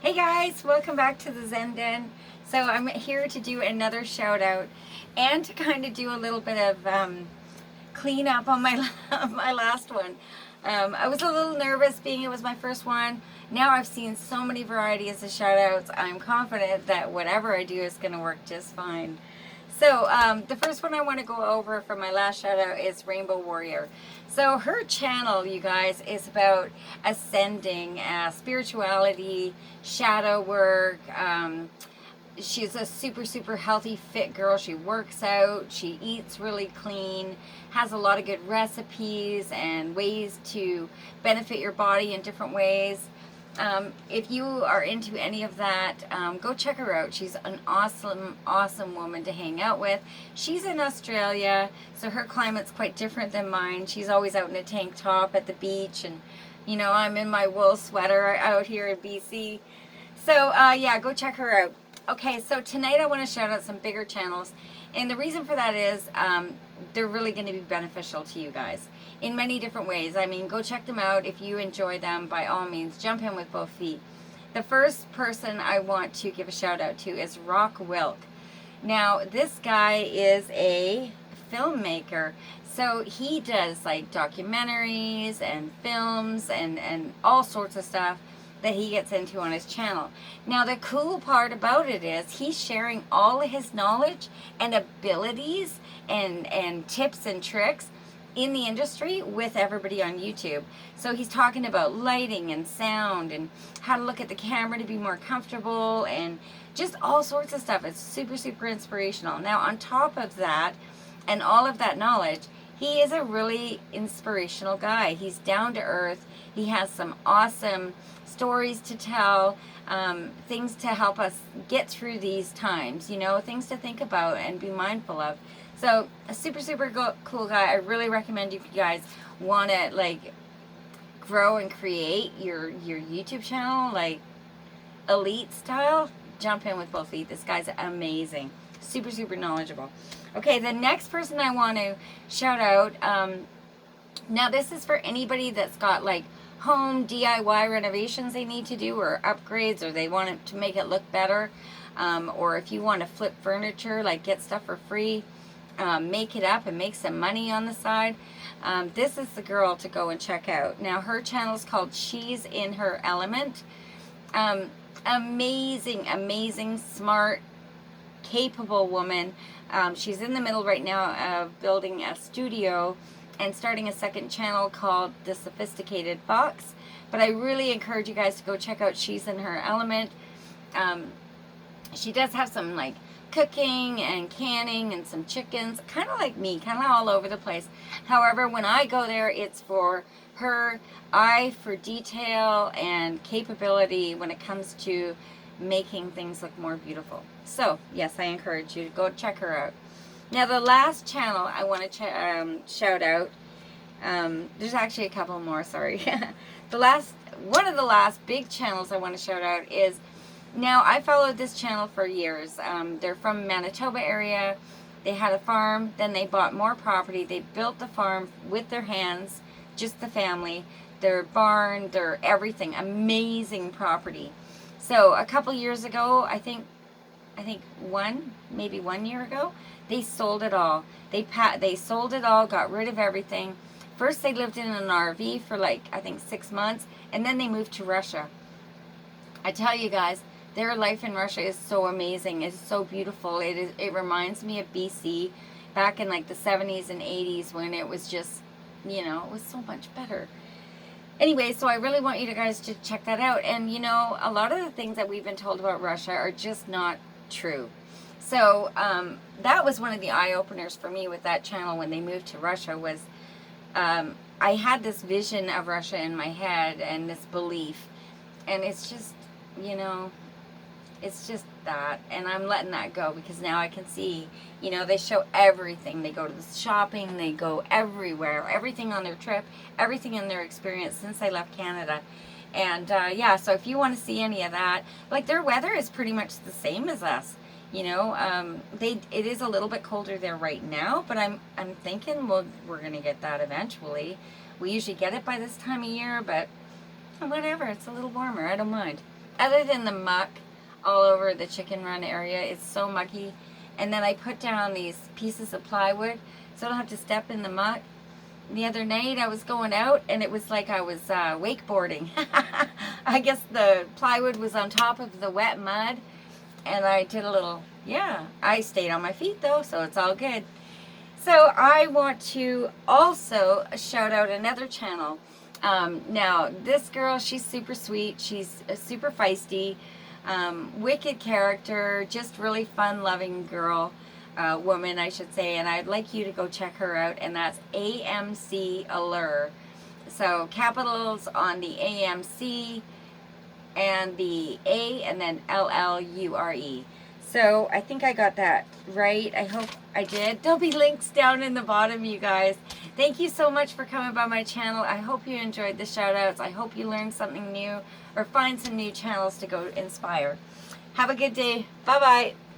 Hey guys, welcome back to the Zen Den. So I'm here to do another shout out and to kind of do a little bit of clean up on my my last one. I was a little nervous being it was my first one. Now I've seen so many varieties of shout outs. I'm confident that whatever I do is going to work just fine. So the first one I want to go over from my last shout out is Rainbow Warrior. So her channel, you guys, is about ascending, spirituality, shadow work. She's a super healthy, fit girl. She works out, she eats really clean, has a lot of good recipes and ways to benefit your body in different ways. If you are into any of that, go check her out. She's an awesome woman to hang out with. She's in Australia, so her climate's quite different than mine. She's always out in a tank top at the beach, and I'm in my wool sweater out here in BC. So yeah, go check her out. Okay, so tonight I want to shout out some bigger channels, and the reason for that is they're really going to be beneficial to you guys in many different ways. I mean, go check them out. If you enjoy them, by all means, jump in with both feet. The first person I want to give a shout out to is RockWILK. Now, this guy is a filmmaker, so he does like documentaries and films and all sorts of stuff that he gets into on his channel. Now the cool part about it is he's sharing all of his knowledge and abilities and tips and tricks in the industry with everybody on YouTube. So he's talking about lighting and sound and how to look at the camera to be more comfortable and just all sorts of stuff. It's super inspirational. Now on top of that and all of that knowledge, he is a really inspirational guy. He's down to earth. He has some awesome stories to tell, things to help us get through these times, things to think about and be mindful of. So a super cool guy. I really recommend if you guys want to like grow and create your YouTube channel like elite style, jump in with both feet. This guy's amazing. Super knowledgeable. Okay, the next person I want to shout out, now this is for anybody that's got like home DIY renovations they need to do or upgrades, or they want it to make it look better, or if you want to flip furniture, like get stuff for free, make it up and make some money on the side. This is the girl to go and check out. Now her channel is called She's in Her Element. Amazing, smart, capable woman. She's in the middle right now of building a studio and starting a second channel called The Sophisticated Fox. But I really encourage you guys to go check out She's in Her Element. She does have some like cooking and canning and some chickens, kind of like me, kind of all over the place. However, when I go there, it's for her eye for detail and capability when it comes to making things look more beautiful. So yes, I encourage you to go check her out. Now the last channel I want to shout out, there's actually a couple more, sorry. One of the last big channels I want to shout out is, now I followed this channel for years. They're from Manitoba area. They had a farm, then they bought more property. They built the farm with their hands, just the family, their barn, their everything. Amazing property. So a couple years ago, I think maybe 1 year ago, they sold it all. They sold it all, got rid of everything. First they lived in an RV for like, I think 6 months, and then they moved to Russia. I tell you guys, their life in Russia is so amazing. It's so beautiful. It reminds me of BC back in like the 70s and 80s when it was just, it was so much better. Anyway, so I really want you guys to check that out. And a lot of the things that we've been told about Russia are just not true. So that was one of the eye-openers for me with that channel when they moved to Russia was I had this vision of Russia in my head and this belief. And it's just, it's just that. And I'm letting that go because now I can see, they show everything. They go to the shopping, they go everywhere, everything on their trip, everything in their experience since they left Canada. And yeah, so if you want to see any of that, like their weather is pretty much the same as us. It is a little bit colder there right now, but I'm thinking, well, we're gonna get that eventually. We usually get it by this time of year, but whatever, it's a little warmer. I don't mind. other than the muck all over the chicken run area. It's so mucky. And then I put down these pieces of plywood so I don't have to step in the muck. The other night I was going out and it was like I was wakeboarding. I guess the plywood was on top of the wet mud, and I did a little, yeah, I stayed on my feet though, so it's all good. So I want to also shout out another channel. Now this girl, she's super sweet, she's super feisty, wicked character, just really fun loving girl. Woman, I should say, and I'd like you to go check her out, and that's AMC Allure. So capitals on the AMC and the A, and then LLURE. So I think I got that right. I hope I did. There'll be links down in the bottom, you guys. Thank you so much for coming by my channel. I hope you enjoyed the shout outs. I hope you learned something new or find some new channels to go inspire. Have a good day. Bye bye.